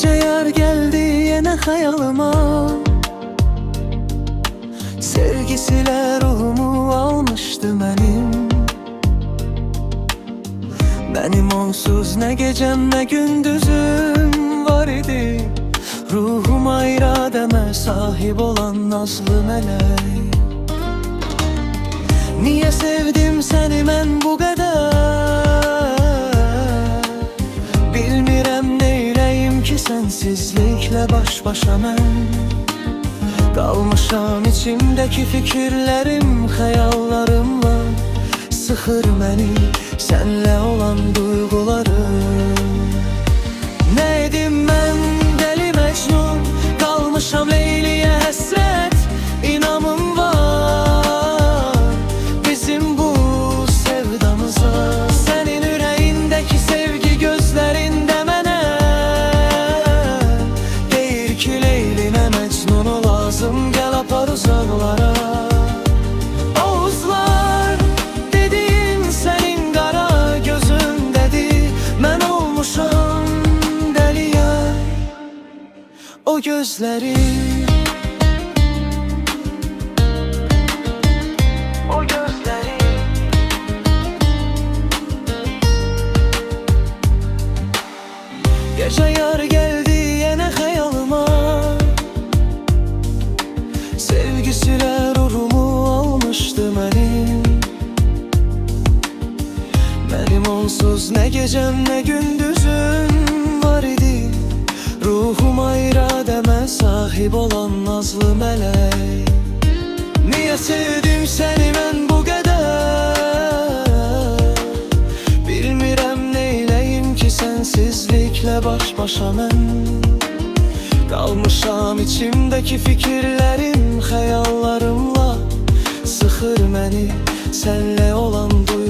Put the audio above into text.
Gece yar geldi yine hayalıma, sevgisiyle ruhumu almıştı benim. Benim onsuz ne gecem ne gündüzüm var idi. Ruhuma irademe sahip olan nazlı melek. Niye sevdim seni ben bu kadar? Bilmirəm neyleyim ki sensizlikle baş başa mən. Kalmışam içimdeki fikirlerim, hayallarımla sıxır məni senle olan duygularım. Ne edim ben deli Mecnun, kalmışam Leyli'ye həsrət. İnamım var bizim bu sevdamıza. Senin ürəyindeki sevgi gözlerinde mənə deyir ki Leylinə Mecnun'a lazım, gel apar uzaqlara. Oğuzlar dediğin senin qara gözündedir. Mən olmuşam deli yar o gözleri. O gözleri. Gece yar geldi yine hayalıma, sevgisiyle ruhumu almıştı benim. Benim onsuz ne gecem ne gündüzüm var idi. Ruhuma irademe sahip olan nazlı melek. Niye sevdim seni ben bu kadar? Bilmirəm neyleyim ki sensizlikle baş başa mən. Kalmışam içimdeki fikirlerim, hayallarımla sıxır məni senle olan duygularım.